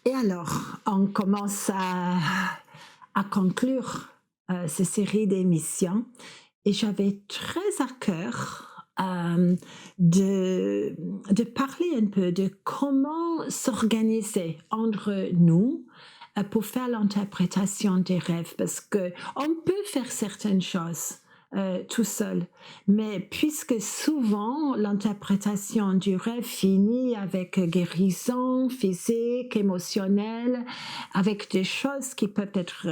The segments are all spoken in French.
Et alors, on commence à conclure cette série d'émissions et j'avais très à cœur de parler un peu de comment s'organiser entre nous pour faire l'interprétation des rêves parce que on peut faire certaines choses tout seul. Mais puisque souvent l'interprétation du rêve finit avec guérison physique, émotionnelle, avec des choses qui peuvent être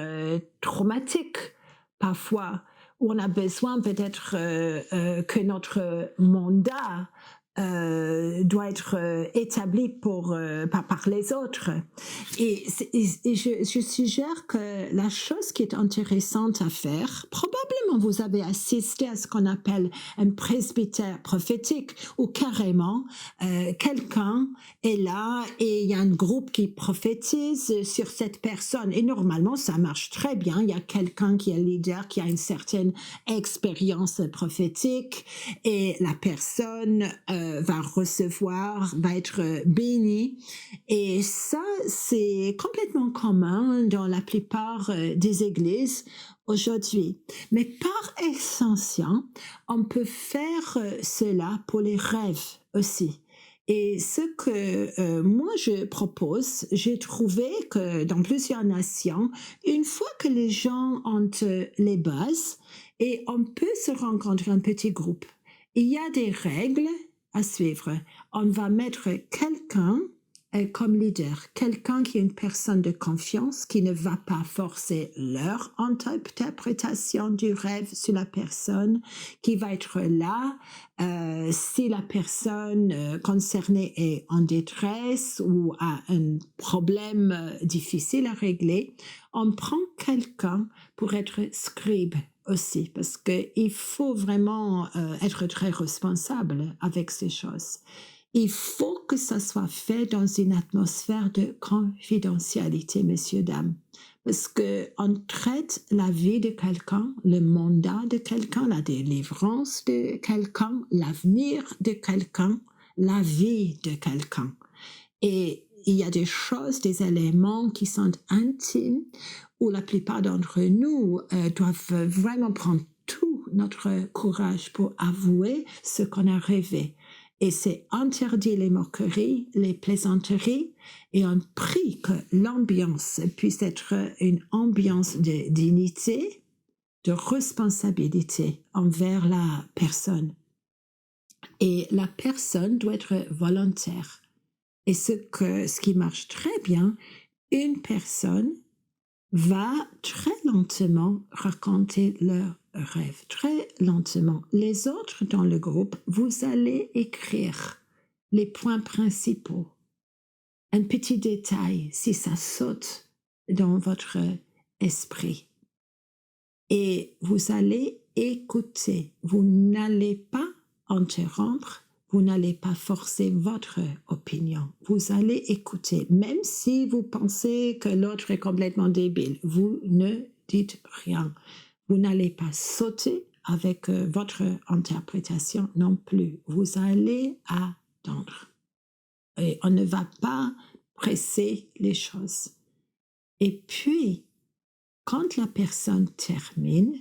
traumatiques parfois, où on a besoin peut-être que notre mandat doit être établi par les autres. Et je suggère que la chose qui est intéressante à faire, probablement vous avez assisté à ce qu'on appelle un presbytère prophétique, où carrément quelqu'un est là et il y a un groupe qui prophétise sur cette personne. Et normalement, ça marche très bien. Il y a quelqu'un qui est leader, qui a une certaine expérience prophétique et la personne va recevoir, va être bénie. Et ça, c'est complètement commun dans la plupart des églises aujourd'hui. Mais par extension, on peut faire cela pour les rêves aussi. Et ce que moi je propose, j'ai trouvé que dans plusieurs nations, une fois que les gens ont les bases, et on peut se rencontrer en petit groupe, il y a des règles à suivre. On va mettre quelqu'un comme leader, quelqu'un qui est une personne de confiance, qui ne va pas forcer leur interprétation du rêve sur la personne, qui va être là si la personne concernée est en détresse ou a un problème difficile à régler. On prend quelqu'un pour être scribe aussi, parce qu'il faut vraiment être très responsable avec ces choses. Il faut que ça soit fait dans une atmosphère de confidentialité, messieurs, dames. Parce qu'on traite la vie de quelqu'un, le mandat de quelqu'un, la délivrance de quelqu'un, l'avenir de quelqu'un, la vie de quelqu'un. Et il y a des choses, des éléments qui sont intimes, où la plupart d'entre nous doivent vraiment prendre tout notre courage pour avouer ce qu'on a rêvé. Et c'est interdit les moqueries, les plaisanteries, et on prie que l'ambiance puisse être une ambiance de dignité, de responsabilité envers la personne. Et la personne doit être volontaire. Et ce qui marche très bien, une personne va très lentement raconter leur rêve, très lentement. Les autres dans le groupe, vous allez écrire les points principaux, un petit détail si ça saute dans votre esprit. Et vous allez écouter. Vous n'allez pas interrompre, vous n'allez pas forcer votre opinion. Vous allez écouter, même si vous pensez que l'autre est complètement débile. Vous ne dites rien. Vous n'allez pas sauter avec votre interprétation non plus. Vous allez attendre. Et on ne va pas presser les choses. Et puis, quand la personne termine,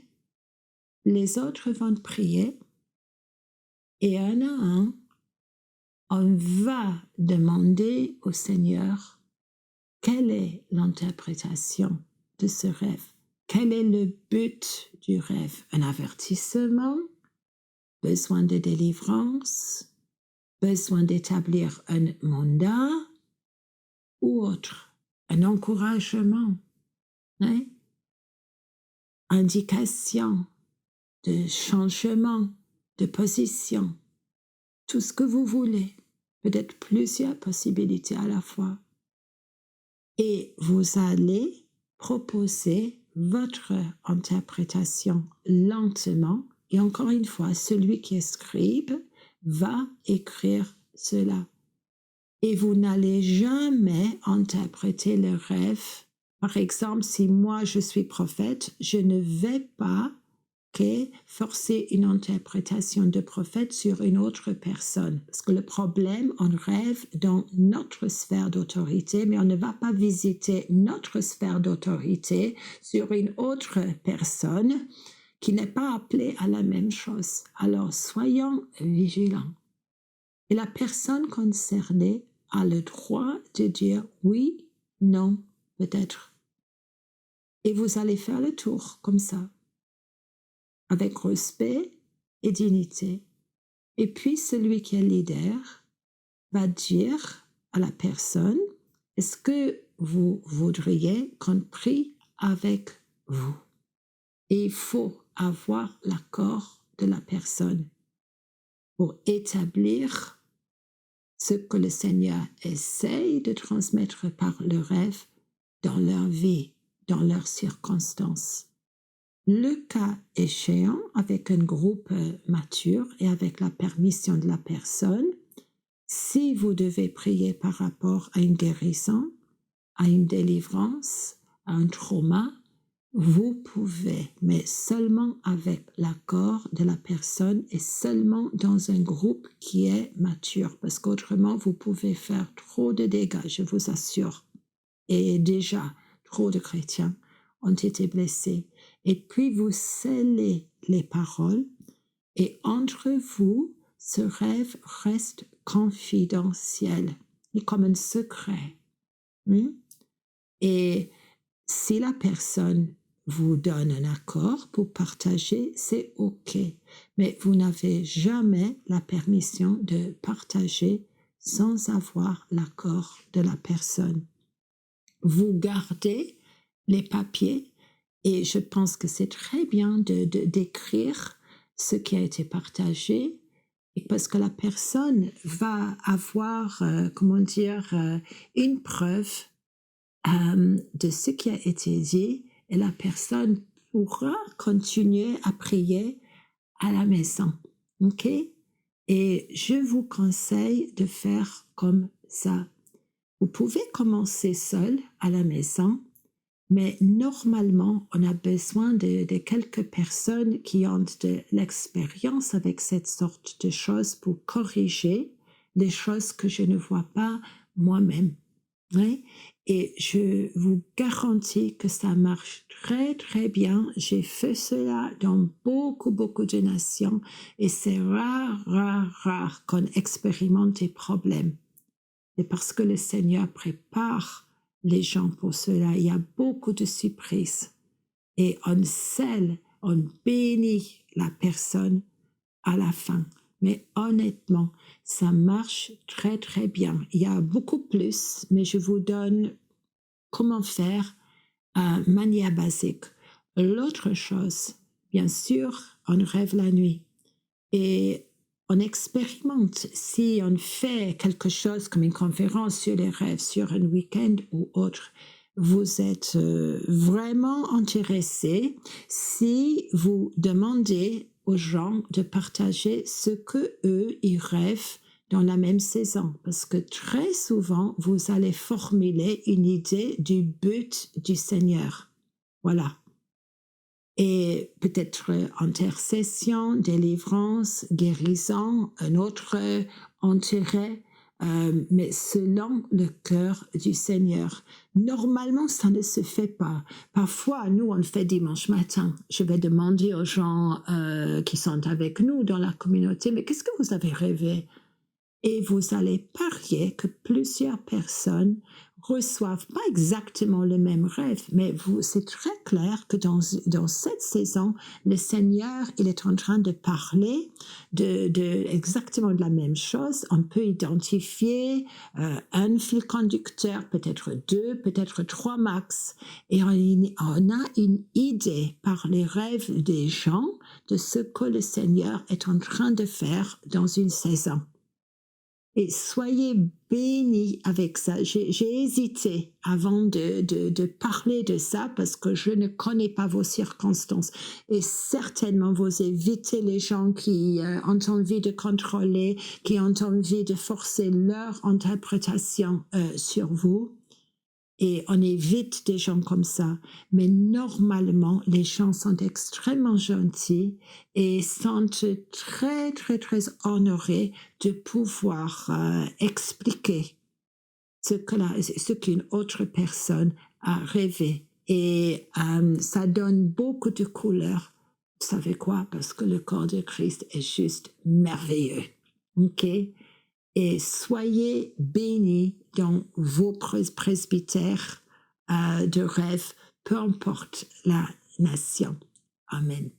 les autres vont prier et un à un, on va demander au Seigneur quelle est l'interprétation de ce rêve, quel est le but du rêve, un avertissement, besoin de délivrance, besoin d'établir un mandat ou autre, un encouragement, hein? Indication de changement de position, tout ce que vous voulez, peut-être plusieurs possibilités à la fois. Et vous allez proposer votre interprétation lentement. Et encore une fois, celui qui est scribe va écrire cela. Et vous n'allez jamais interpréter le rêve. Par exemple, si moi je suis prophète, je ne vais pas ok, forcer une interprétation de prophète sur une autre personne. Parce que le problème, on rêve dans notre sphère d'autorité, mais on ne va pas visiter notre sphère d'autorité sur une autre personne qui n'est pas appelée à la même chose. Alors, soyons vigilants. Et la personne concernée a le droit de dire oui, non, peut-être. Et vous allez faire le tour comme ça, avec respect et dignité. Et puis celui qui est leader va dire à la personne, est-ce que vous voudriez qu'on prie avec vous? Et il faut avoir l'accord de la personne pour établir ce que le Seigneur essaye de transmettre par le rêve dans leur vie, dans leurs circonstances. Le cas échéant, avec un groupe mature et avec la permission de la personne, si vous devez prier par rapport à une guérison, à une délivrance, à un trauma, vous pouvez, mais seulement avec l'accord de la personne et seulement dans un groupe qui est mature, parce qu'autrement, vous pouvez faire trop de dégâts, je vous assure. Et déjà, trop de chrétiens ont été blessés. Et puis, vous scellez les paroles et entre vous, ce rêve reste confidentiel et comme un secret. Et si la personne vous donne un accord pour partager, c'est OK. Mais vous n'avez jamais la permission de partager sans avoir l'accord de la personne. Vous gardez les papiers et je pense que c'est très bien d'écrire ce qui a été partagé parce que la personne va avoir, une preuve de ce qui a été dit et la personne pourra continuer à prier à la maison. OK? Et je vous conseille de faire comme ça. Vous pouvez commencer seul à la maison, mais normalement, on a besoin de quelques personnes qui ont de l'expérience avec cette sorte de choses pour corriger les choses que je ne vois pas moi-même. Oui? Et je vous garantis que ça marche très, très bien. J'ai fait cela dans beaucoup, beaucoup de nations et c'est rare qu'on expérimente des problèmes. Et parce que le Seigneur prépare les gens pour cela, il y a beaucoup de surprises. Et on scelle, on bénit la personne à la fin. Mais honnêtement, ça marche très, très bien. Il y a beaucoup plus, mais je vous donne comment faire de manière basique. L'autre chose, bien sûr, on rêve la nuit. Et on expérimente si on fait quelque chose comme une conférence sur les rêves, sur un week-end ou autre. Vous êtes vraiment intéressé si vous demandez aux gens de partager ce que eux ils rêvent dans la même saison, parce que très souvent vous allez formuler une idée du but du Seigneur. Voilà. Et peut-être intercession, délivrance, guérison, un autre intérêt, mais selon le cœur du Seigneur. Normalement, ça ne se fait pas. Parfois, nous, on le fait dimanche matin. Je vais demander aux gens qui sont avec nous dans la communauté, mais qu'est-ce que vous avez rêvé? Et vous allez parier que plusieurs personnes reçoivent pas exactement le même rêve, mais c'est très clair que dans cette saison, le Seigneur, il est en train de parler exactement de la même chose. On peut identifier un fil conducteur, peut-être deux, peut-être trois max, et on a une idée par les rêves des gens de ce que le Seigneur est en train de faire dans une saison. Et soyez bénis avec ça. J'ai hésité avant de parler de ça parce que je ne connais pas vos circonstances. Et certainement, vous évitez les gens qui ont envie de contrôler, qui ont envie de forcer leur interprétation sur vous. et on évite des gens comme ça. Mais normalement, les gens sont extrêmement gentils et sentent très, très, très honorés de pouvoir expliquer ce qu'une autre personne a rêvé. Et ça donne beaucoup de couleurs. Vous savez quoi? Parce que le corps de Christ est juste merveilleux. OK? Et soyez bénis dans vos presbytères de rêve, peu importe la nation. Amen.